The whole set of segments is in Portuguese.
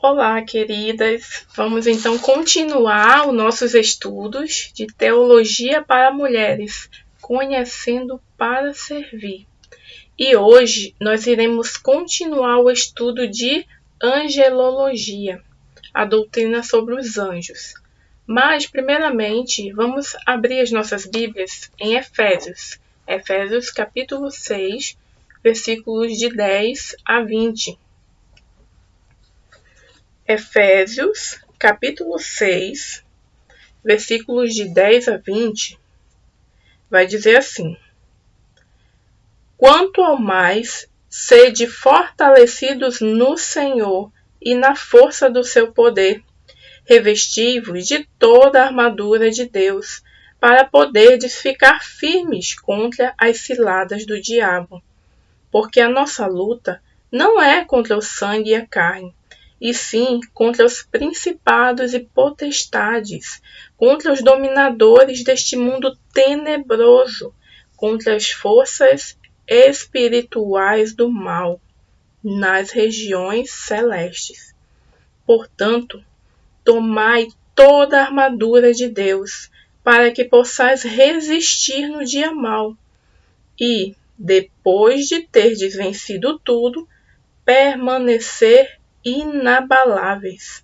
Olá, queridas! Vamos então continuar os nossos estudos de Teologia para Mulheres, Conhecendo para Servir. E hoje nós iremos continuar o estudo de Angelologia, a doutrina sobre os anjos. Mas, primeiramente, vamos abrir as nossas Bíblias em Efésios. Efésios capítulo 6, versículos de 10 a 20. Efésios, capítulo 6, versículos de 10 a 20, vai dizer assim: Quanto ao mais, sede fortalecidos no Senhor e na força do seu poder, revesti-vos de toda a armadura de Deus, para poderdes ficar firmes contra as ciladas do diabo. Porque a nossa luta não é contra o sangue e a carne, e sim contra os principados e potestades, contra os dominadores deste mundo tenebroso, contra as forças espirituais do mal nas regiões celestes. Portanto, tomai toda a armadura de Deus, para que possais resistir no dia mau, e, depois de terdes vencido tudo, permanecer inabaláveis.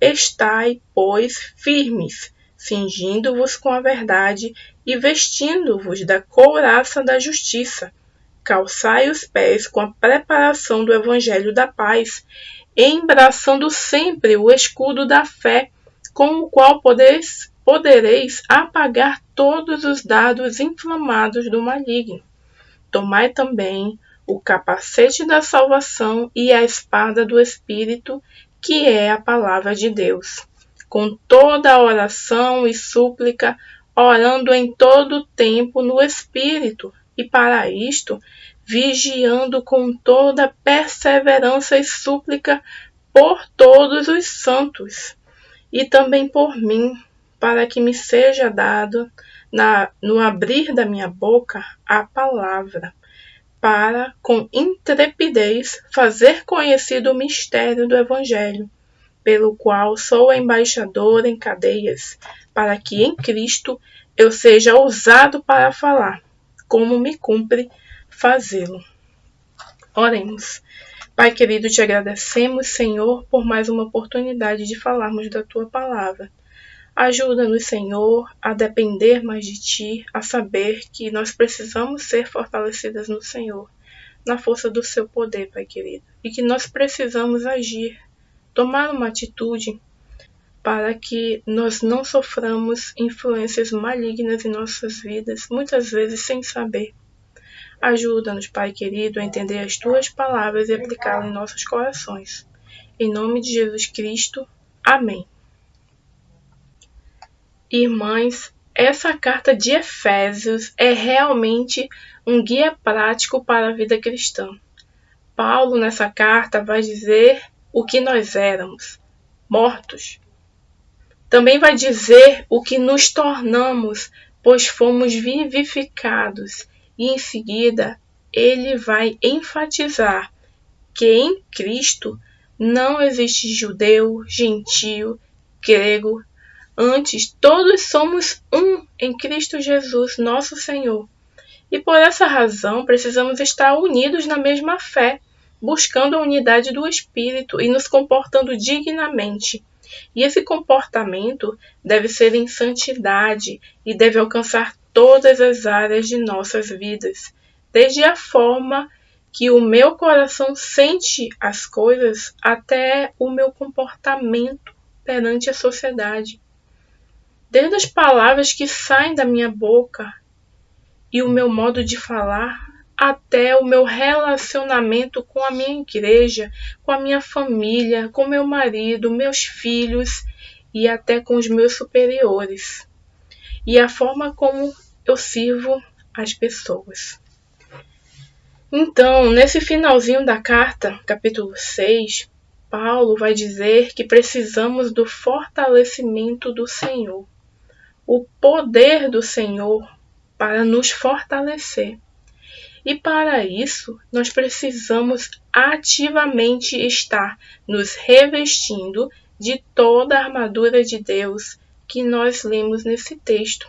Estai, pois, firmes, cingindo-vos com a verdade e vestindo-vos da couraça da justiça. Calçai os pés com a preparação do evangelho da paz, embraçando sempre o escudo da fé, com o qual podereis apagar todos os dardos inflamados do maligno. Tomai também o capacete da salvação e a espada do Espírito, que é a palavra de Deus, com toda a oração e súplica, orando em todo o tempo no Espírito, e para isto, vigiando com toda perseverança e súplica por todos os santos, e também por mim, para que me seja dado, no abrir da minha boca, a palavra, para, com intrepidez, fazer conhecido o mistério do Evangelho, pelo qual sou embaixador em cadeias, para que em Cristo eu seja ousado para falar, como me cumpre fazê-lo. Oremos. Pai querido, te agradecemos, Senhor, por mais uma oportunidade de falarmos da Tua palavra. Ajuda-nos, Senhor, a depender mais de Ti, a saber que nós precisamos ser fortalecidas no Senhor, na força do Seu poder, Pai querido, e que nós precisamos agir, tomar uma atitude para que nós não soframos influências malignas em nossas vidas, muitas vezes sem saber. Ajuda-nos, Pai querido, a entender as Tuas palavras e aplicá-las em nossos corações. Em nome de Jesus Cristo. Amém. Irmãs, essa carta de Efésios é realmente um guia prático para a vida cristã. Paulo, nessa carta, vai dizer o que nós éramos, mortos. Também vai dizer o que nos tornamos, pois fomos vivificados. E em seguida, ele vai enfatizar que em Cristo não existe judeu, gentio, grego. Antes, todos somos um em Cristo Jesus, nosso Senhor. E por essa razão, precisamos estar unidos na mesma fé, buscando a unidade do Espírito e nos comportando dignamente. E esse comportamento deve ser em santidade e deve alcançar todas as áreas de nossas vidas, desde a forma que o meu coração sente as coisas até o meu comportamento perante a sociedade. Desde as palavras que saem da minha boca e o meu modo de falar, até o meu relacionamento com a minha igreja, com a minha família, com meu marido, meus filhos e até com os meus superiores. E a forma como eu sirvo as pessoas. Então, nesse finalzinho da carta, capítulo 6, Paulo vai dizer que precisamos do fortalecimento do Senhor. O poder do Senhor para nos fortalecer. E para isso, nós precisamos ativamente estar nos revestindo de toda a armadura de Deus que nós lemos nesse texto.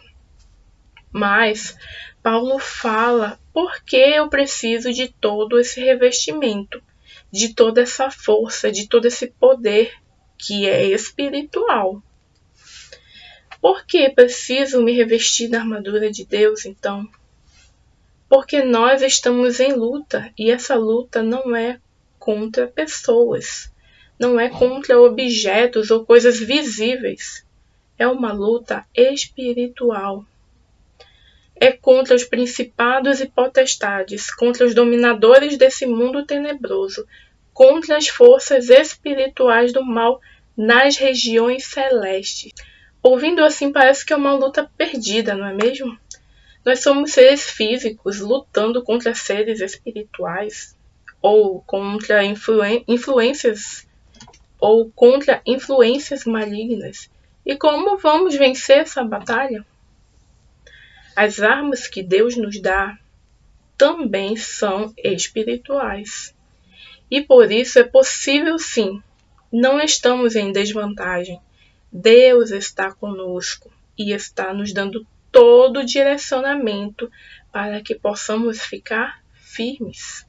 Mas Paulo fala por que eu preciso de todo esse revestimento, de toda essa força, de todo esse poder que é espiritual. Por que preciso me revestir da armadura de Deus, então? Porque nós estamos em luta, e essa luta não é contra pessoas, não é contra objetos ou coisas visíveis. É uma luta espiritual. É contra os principados e potestades, contra os dominadores desse mundo tenebroso, contra as forças espirituais do mal nas regiões celestes. Ouvindo assim, parece que é uma luta perdida, não é mesmo? Nós somos seres físicos lutando contra seres espirituais, ou contra influências malignas. E como vamos vencer essa batalha? As armas que Deus nos dá também são espirituais. E por isso é possível sim. Não estamos em desvantagem. Deus está conosco e está nos dando todo o direcionamento para que possamos ficar firmes,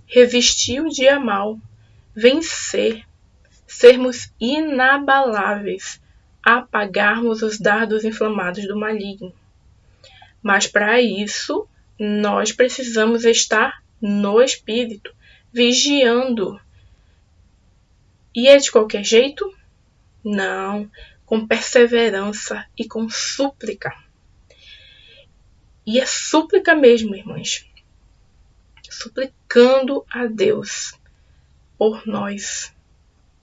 revestir o dia mal, vencer, sermos inabaláveis, apagarmos os dardos inflamados do maligno. Mas para isso, nós precisamos estar no Espírito, vigiando. E é de qualquer jeito? Não, com perseverança e com súplica. E é súplica mesmo, irmãs. Suplicando a Deus por nós.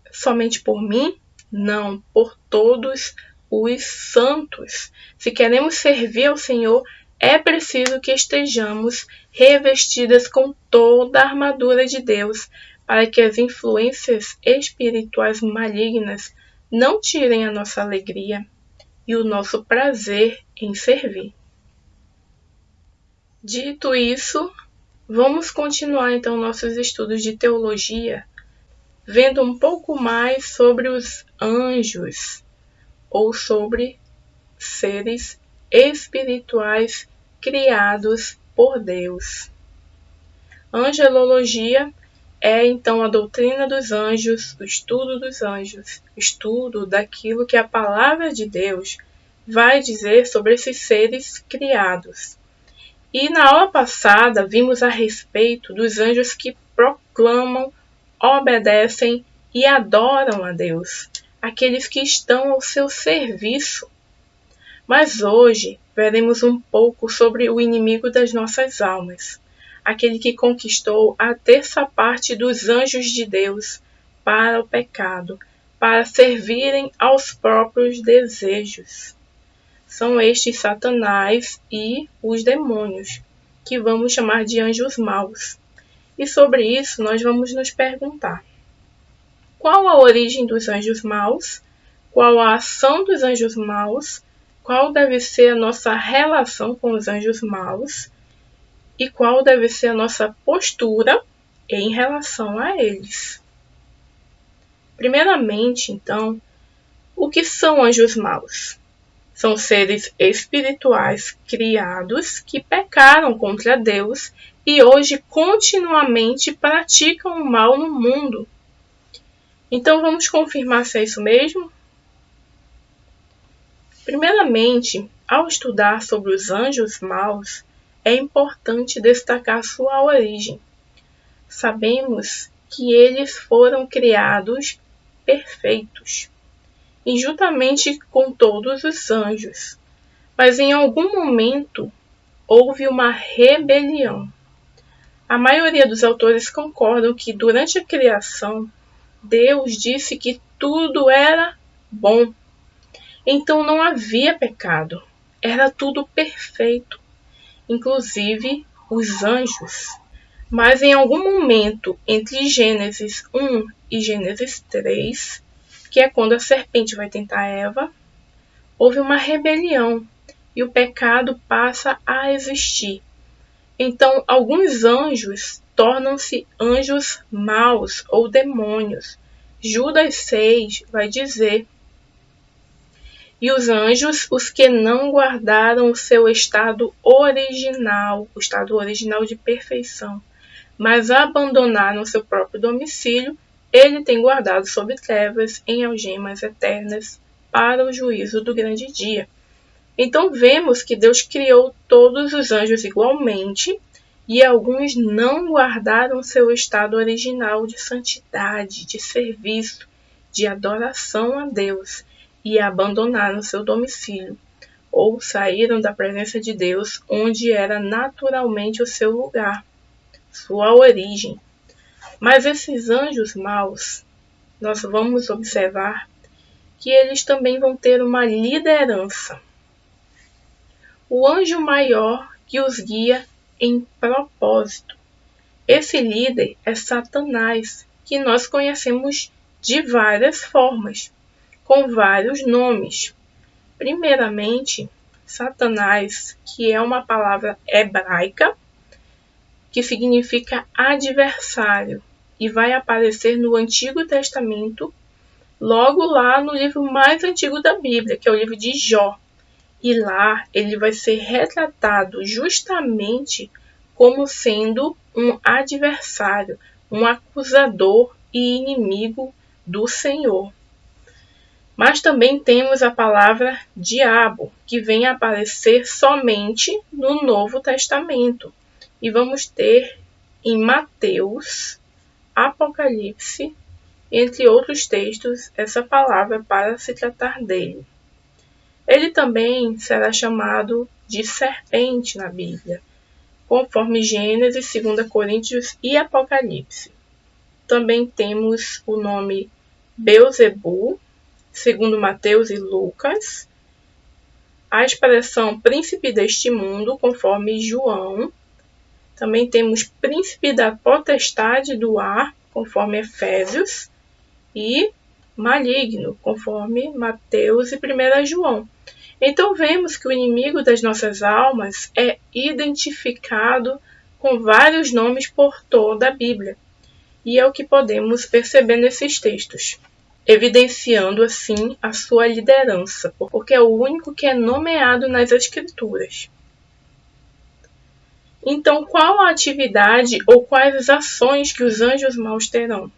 Somente por mim? Não, por todos os santos. Se queremos servir ao Senhor, é preciso que estejamos revestidas com toda a armadura de Deus, para que as influências espirituais malignas não tirem a nossa alegria e o nosso prazer em servir. Dito isso, vamos continuar então nossos estudos de teologia, vendo um pouco mais sobre os anjos, ou sobre seres espirituais criados por Deus. Angelologia é então a doutrina dos anjos, o estudo dos anjos, estudo daquilo que a palavra de Deus vai dizer sobre esses seres criados. E na aula passada vimos a respeito dos anjos que proclamam, obedecem e adoram a Deus, aqueles que estão ao seu serviço. Mas hoje veremos um pouco sobre o inimigo das nossas almas, aquele que conquistou a terça parte dos anjos de Deus para o pecado, para servirem aos próprios desejos. São estes Satanás e os demônios, que vamos chamar de anjos maus. E sobre isso nós vamos nos perguntar: qual a origem dos anjos maus? Qual a ação dos anjos maus? Qual deve ser a nossa relação com os anjos maus? E qual deve ser a nossa postura em relação a eles? Primeiramente, então, o que são anjos maus? São seres espirituais criados que pecaram contra Deus e hoje continuamente praticam o mal no mundo. Então vamos confirmar se é isso mesmo? Primeiramente, ao estudar sobre os anjos maus, é importante destacar sua origem. Sabemos que eles foram criados perfeitos, e juntamente com todos os anjos. Mas em algum momento houve uma rebelião. A maioria dos autores concordam que durante a criação, Deus disse que tudo era bom. Então não havia pecado. Era tudo perfeito, inclusive os anjos. Mas em algum momento entre Gênesis 1 e Gênesis 3, que é quando a serpente vai tentar Eva, houve uma rebelião e o pecado passa a existir. Então, alguns anjos tornam-se anjos maus ou demônios. Judas 6 vai dizer: e os anjos, os que não guardaram o seu estado original, o estado original de perfeição, mas abandonaram seu próprio domicílio, ele tem guardado sob trevas em algemas eternas para o juízo do grande dia. Então vemos que Deus criou todos os anjos igualmente, e alguns não guardaram seu estado original de santidade, de serviço, de adoração a Deus, e abandonaram seu domicílio, ou saíram da presença de Deus, onde era naturalmente o seu lugar, sua origem. Mas esses anjos maus, nós vamos observar que eles também vão ter uma liderança. O anjo maior que os guia em propósito. Esse líder é Satanás, que nós conhecemos de várias formas, com vários nomes. Primeiramente, Satanás, que é uma palavra hebraica, que significa adversário, e vai aparecer no Antigo Testamento, logo lá no livro mais antigo da Bíblia, que é o livro de Jó. E lá ele vai ser retratado justamente como sendo um adversário, um acusador e inimigo do Senhor. Mas também temos a palavra diabo, que vem a aparecer somente no Novo Testamento. E vamos ter em Mateus, Apocalipse, entre outros textos, essa palavra para se tratar dele. Ele também será chamado de serpente na Bíblia, conforme Gênesis, 2 Coríntios e Apocalipse. Também temos o nome Beelzebu, segundo Mateus e Lucas. A expressão príncipe deste mundo, conforme João. Também temos príncipe da potestade do ar, conforme Efésios. E maligno, conforme Mateus e 1 João. Então vemos que o inimigo das nossas almas é identificado com vários nomes por toda a Bíblia. E é o que podemos perceber nesses textos, evidenciando assim a sua liderança, porque é o único que é nomeado nas Escrituras. Então, qual a atividade ou quais as ações que os anjos maus terão?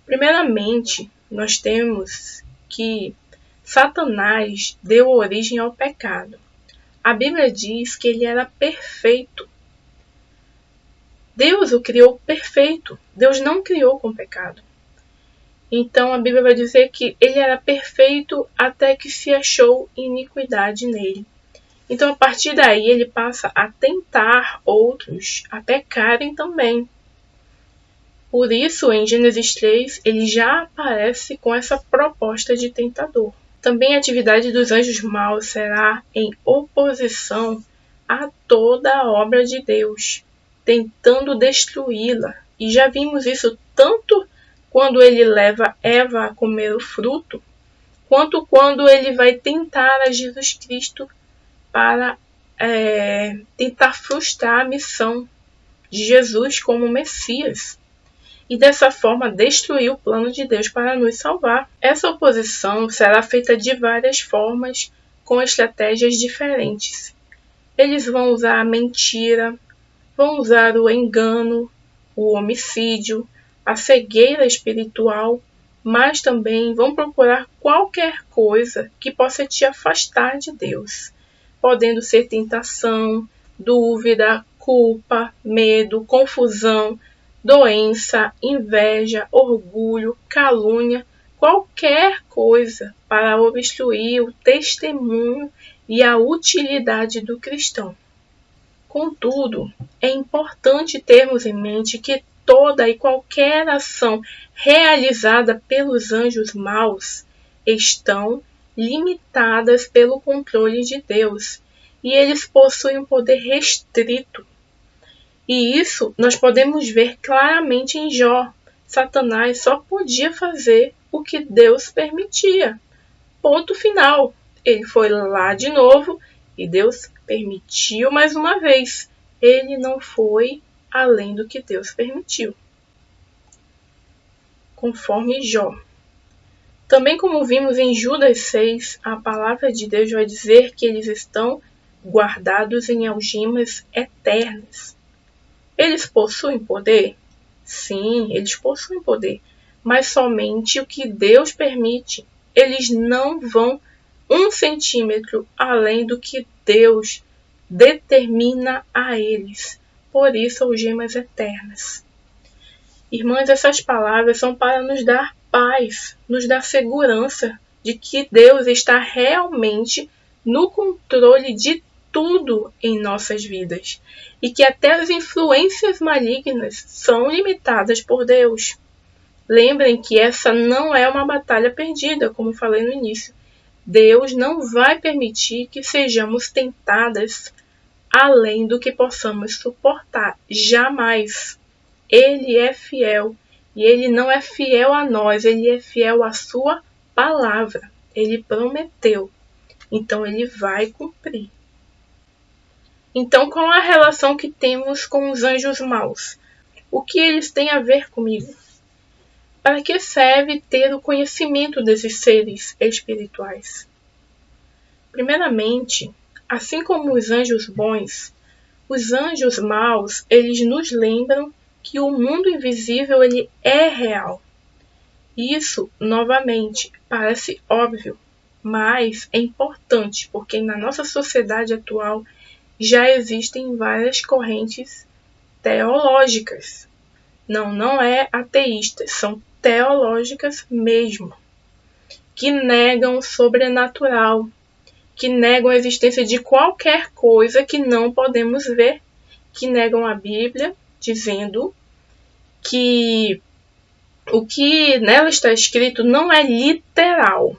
Primeiramente, nós temos que Satanás deu origem ao pecado. A Bíblia diz que ele era perfeito. Deus o criou perfeito. Deus não criou com pecado. Então a Bíblia vai dizer que ele era perfeito até que se achou iniquidade nele. Então a partir daí ele passa a tentar outros a pecarem também. Por isso, em Gênesis 3, ele já aparece com essa proposta de tentador. Também a atividade dos anjos maus será em oposição a toda a obra de Deus, tentando destruí-la. E já vimos isso tanto quando ele leva Eva a comer o fruto, quanto quando ele vai tentar a Jesus Cristo para tentar frustrar a missão de Jesus como Messias. E dessa forma destruir o plano de Deus para nos salvar. Essa oposição será feita de várias formas, com estratégias diferentes. Eles vão usar a mentira, vão usar o engano, o homicídio, a cegueira espiritual, mas também vão procurar qualquer coisa que possa te afastar de Deus, podendo ser tentação, dúvida, culpa, medo, confusão, doença, inveja, orgulho, calúnia, qualquer coisa para obstruir o testemunho e a utilidade do cristão. Contudo, é importante termos em mente que toda e qualquer ação realizada pelos anjos maus estão limitadas pelo controle de Deus, e eles possuem um poder restrito. E isso nós podemos ver claramente em Jó. Satanás só podia fazer o que Deus permitia. Ponto final. Ele foi lá de novo e Deus permitiu mais uma vez. ele não foi além do que Deus permitiu. Conforme Jó. Também, como vimos em Judas 6, a palavra de Deus vai dizer que eles estão guardados em algemas eternas. Eles possuem poder? Sim, eles possuem poder, mas somente o que Deus permite. Eles não vão 1 centímetro além do que Deus determina a eles. Por isso, algemas eternas. Irmãs, essas palavras são para nos dar paz, nos dar segurança de que Deus está realmente no controle de tudo em nossas vidas e que até as influências malignas são limitadas por Deus. Lembrem que essa não é uma batalha perdida, como falei no início. Deus não vai permitir que sejamos tentadas além do que possamos suportar. Jamais. Ele é fiel. E ele não é fiel a nós, ele é fiel à sua palavra. Ele prometeu. Então ele vai cumprir. Então, qual a relação que temos com os anjos maus? O que eles têm a ver comigo? Para que serve ter o conhecimento desses seres espirituais? Primeiramente, assim como os anjos bons, os anjos maus, eles nos lembram que o mundo invisível ele é real. Isso, novamente, parece óbvio, mas é importante, porque na nossa sociedade atual já existem várias correntes teológicas. Não é ateístas, são teológicas mesmo, que negam o sobrenatural, que negam a existência de qualquer coisa que não podemos ver, que negam a Bíblia, dizendo que o que nela está escrito não é literal.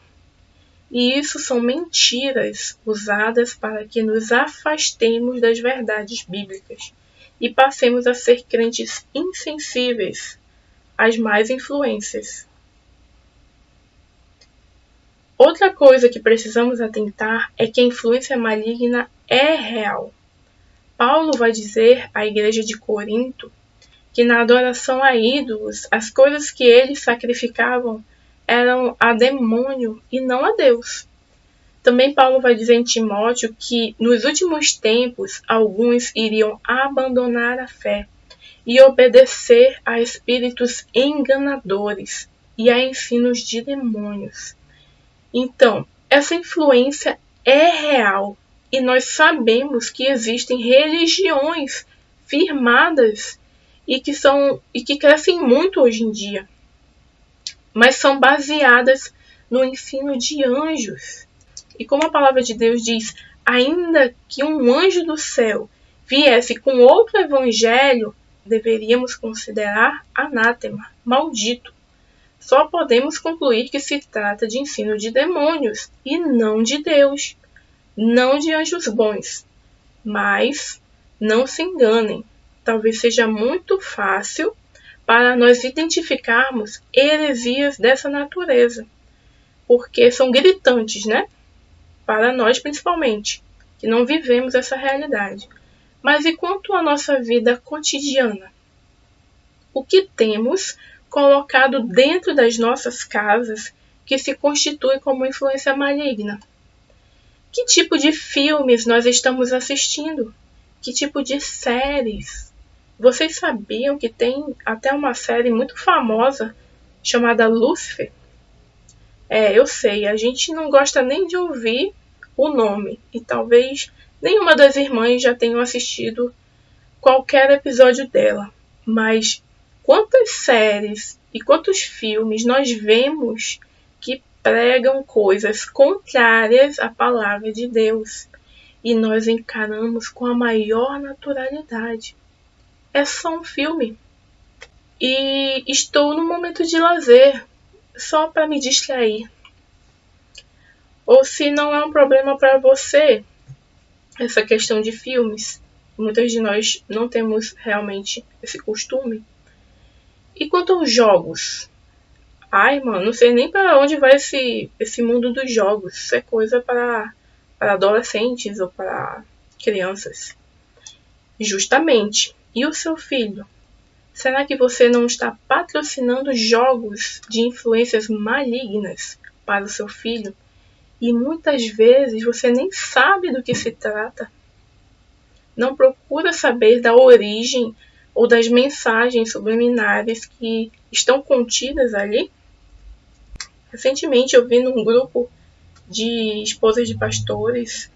E isso são mentiras usadas para que nos afastemos das verdades bíblicas e passemos a ser crentes insensíveis às más influências. Outra coisa que precisamos atentar é que a influência maligna é real. Paulo vai dizer à igreja de Corinto que na adoração a ídolos, as coisas que eles sacrificavam eram a demônio e não a Deus. Também Paulo vai dizer em Timóteo que nos últimos tempos alguns iriam abandonar a fé e obedecer a espíritos enganadores e a ensinos de demônios. Então, essa influência é real e nós sabemos que existem religiões firmadas e que crescem muito hoje em dia, mas são baseadas no ensino de anjos. E como a palavra de Deus diz, ainda que um anjo do céu viesse com outro evangelho, deveríamos considerar anátema, maldito. Só podemos concluir que se trata de ensino de demônios e não de Deus, não de anjos bons. Mas não se enganem, talvez seja muito fácil para nós identificarmos heresias dessa natureza, porque são gritantes, né? Para nós principalmente, que não vivemos essa realidade. Mas e quanto à nossa vida cotidiana? O que temos colocado dentro das nossas casas que se constitui como influência maligna? Que tipo de filmes nós estamos assistindo? Que tipo de séries? Vocês sabiam que tem até uma série muito famosa chamada Lúcifer? Eu sei, a gente não gosta nem de ouvir o nome. E talvez nenhuma das irmãs já tenham assistido qualquer episódio dela. Mas quantas séries e quantos filmes nós vemos que pregam coisas contrárias à palavra de Deus e nós encaramos com a maior naturalidade. É só um filme. E estou no momento de lazer, só para me distrair. Ou se não é um problema para você, essa questão de filmes, muitas de nós não temos realmente esse costume. E quanto aos jogos? Ai, mano, não sei nem para onde vai esse mundo dos jogos. Isso é coisa para adolescentes ou para crianças. Justamente. E o seu filho? Será que você não está patrocinando jogos de influências malignas para o seu filho? E muitas vezes você nem sabe do que se trata. Não procura saber da origem ou das mensagens subliminares que estão contidas ali. Recentemente eu vi num grupo de esposas de pastores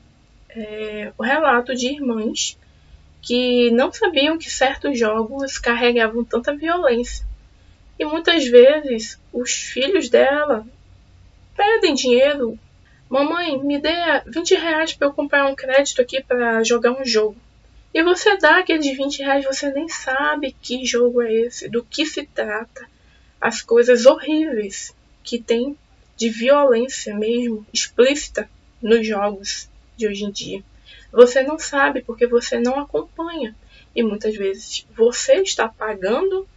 o relato de irmãs que não sabiam que certos jogos carregavam tanta violência. E muitas vezes os filhos dela pedem dinheiro. Mamãe, me dê R$20 para eu comprar um crédito aqui para jogar um jogo. E você dá aqueles R$20, você nem sabe que jogo é esse, do que se trata. As coisas horríveis que tem de violência mesmo, explícita, nos jogos de hoje em dia. Você não sabe porque você não acompanha. E muitas vezes você está pagando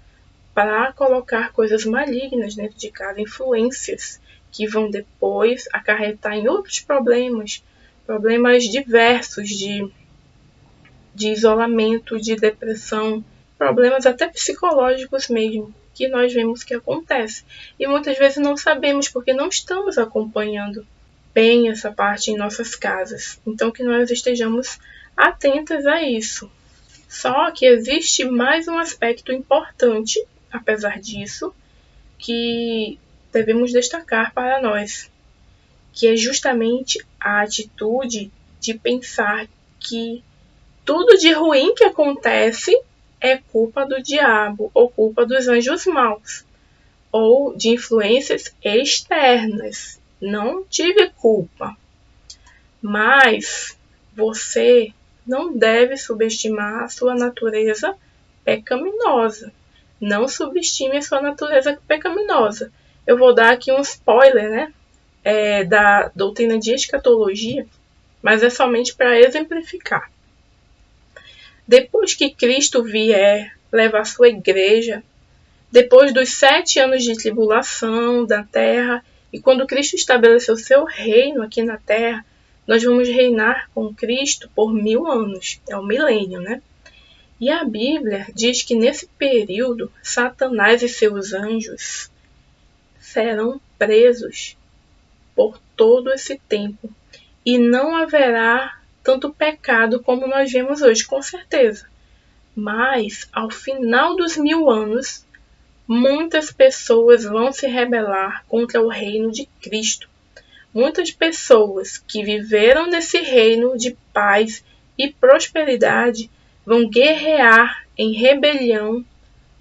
para colocar coisas malignas dentro de casa, influências que vão depois acarretar em outros problemas diversos de isolamento, de depressão, problemas até psicológicos mesmo, que nós vemos que acontece. E muitas vezes não sabemos porque não estamos acompanhando bem essa parte em nossas casas. Então que nós estejamos atentas a isso. Só que existe mais um aspecto importante, apesar disso, que devemos destacar para nós, que é justamente a atitude de pensar que tudo de ruim que acontece é culpa do diabo ou culpa dos anjos maus ou de influências externas. Não tive culpa. Mas você não deve subestimar a sua natureza pecaminosa. Não subestime a sua natureza pecaminosa. Eu vou dar aqui um spoiler, né? Da doutrina de escatologia, mas é somente para exemplificar. Depois que Cristo vier levar sua igreja, depois dos 7 anos de tribulação da terra, e quando Cristo estabeleceu seu reino aqui na terra, nós vamos reinar com Cristo por 1000 anos. É o milênio, né? E a Bíblia diz que nesse período, Satanás e seus anjos serão presos por todo esse tempo. E não haverá tanto pecado como nós vemos hoje, com certeza. Mas, ao final dos 1000 anos, muitas pessoas vão se rebelar contra o reino de Cristo. Muitas pessoas que viveram nesse reino de paz e prosperidade vão guerrear em rebelião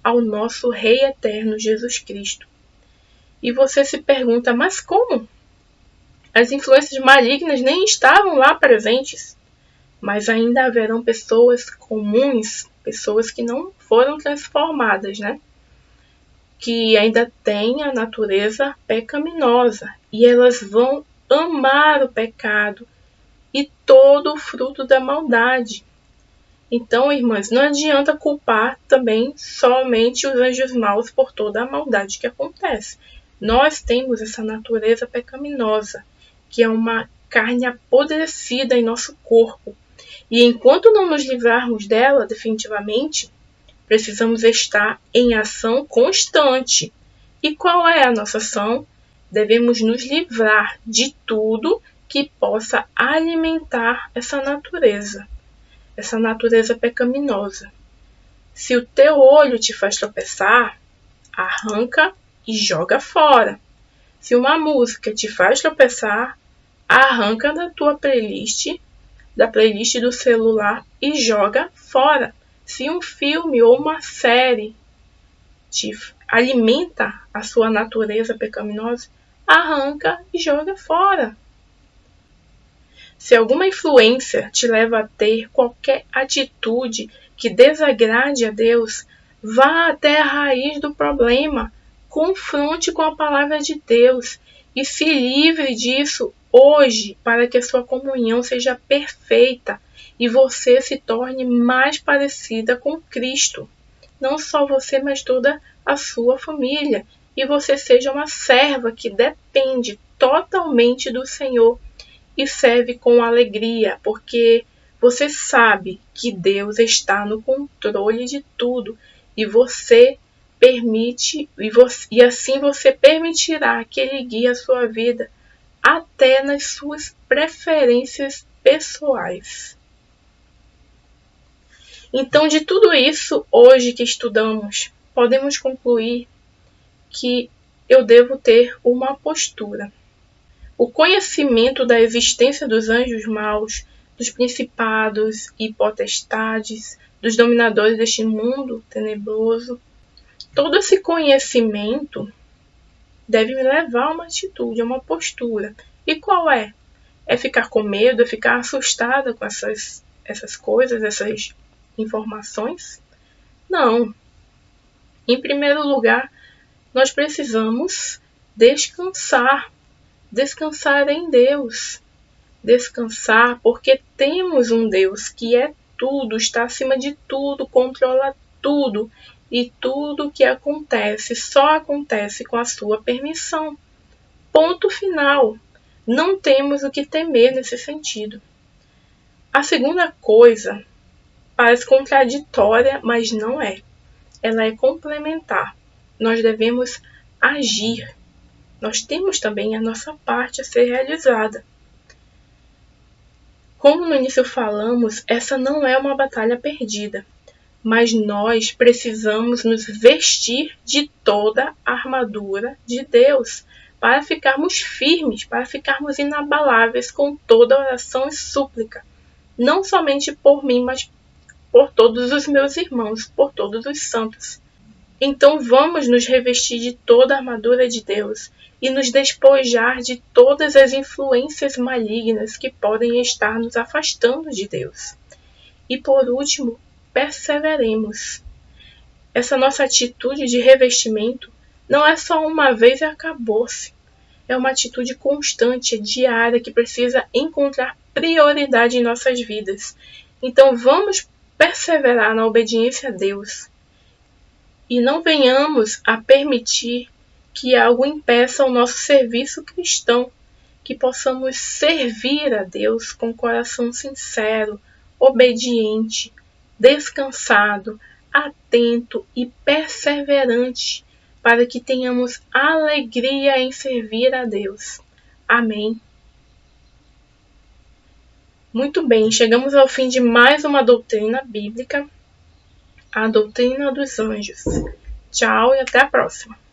ao nosso Rei eterno Jesus Cristo. E você se pergunta, mas como? As influências malignas nem estavam lá presentes, mas ainda haverão pessoas comuns, pessoas que não foram transformadas, né? Que ainda têm a natureza pecaminosa e elas vão amar o pecado e todo o fruto da maldade. Então, irmãs, não adianta culpar também somente os anjos maus por toda a maldade que acontece. Nós temos essa natureza pecaminosa, que é uma carne apodrecida em nosso corpo. E enquanto não nos livrarmos dela definitivamente, precisamos estar em ação constante. E qual é a nossa ação? Devemos nos livrar de tudo que possa alimentar essa natureza pecaminosa. Se o teu olho te faz tropeçar, arranca e joga fora. Se uma música te faz tropeçar, arranca da tua playlist, da playlist do celular e joga fora. Se um filme ou uma série te alimenta a sua natureza pecaminosa, arranca e joga fora. Se alguma influência te leva a ter qualquer atitude que desagrade a Deus, vá até a raiz do problema, confronte com a palavra de Deus e se livre disso hoje para que a sua comunhão seja perfeita e você se torne mais parecida com Cristo. Não só você, mas toda a sua família. E você seja uma serva que depende totalmente do Senhor e serve com alegria, porque Você sabe que Deus está no controle de tudo e você permite e assim você permitirá que Ele guie a sua vida até nas suas preferências pessoais. Então, de tudo isso, hoje que estudamos, podemos concluir que eu devo ter uma postura. O conhecimento da existência dos anjos maus, dos principados e potestades, dos dominadores deste mundo tenebroso, todo esse conhecimento deve me levar a uma atitude, a uma postura. E qual é? É ficar com medo, é ficar assustada com essas coisas, essas informações? Não. Em primeiro lugar, nós precisamos descansar em Deus. Descansar porque temos um Deus que é tudo, está acima de tudo, controla tudo. E tudo que acontece só acontece com a sua permissão. Ponto final. Não temos o que temer nesse sentido. A segunda coisa parece contraditória, mas não é. Ela é complementar. Nós devemos agir. Nós temos também a nossa parte a ser realizada. Como no início falamos, essa não é uma batalha perdida, mas nós precisamos nos vestir de toda a armadura de Deus para ficarmos firmes, para ficarmos inabaláveis com toda oração e súplica, não somente por mim, mas por todos os meus irmãos, por todos os santos. Então vamos nos revestir de toda a armadura de Deus e nos despojar de todas as influências malignas que podem estar nos afastando de Deus. E por último, perseveremos. Essa nossa atitude de revestimento não é só uma vez e acabou-se. É uma atitude constante, diária, que precisa encontrar prioridade em nossas vidas. Então vamos perseverar na obediência a Deus. E não venhamos a permitir que algo impeça o nosso serviço cristão, que possamos servir a Deus com coração sincero, obediente, descansado, atento e perseverante, para que tenhamos alegria em servir a Deus. Amém. Muito bem, chegamos ao fim de mais uma doutrina bíblica, a doutrina dos anjos. Tchau e até a próxima.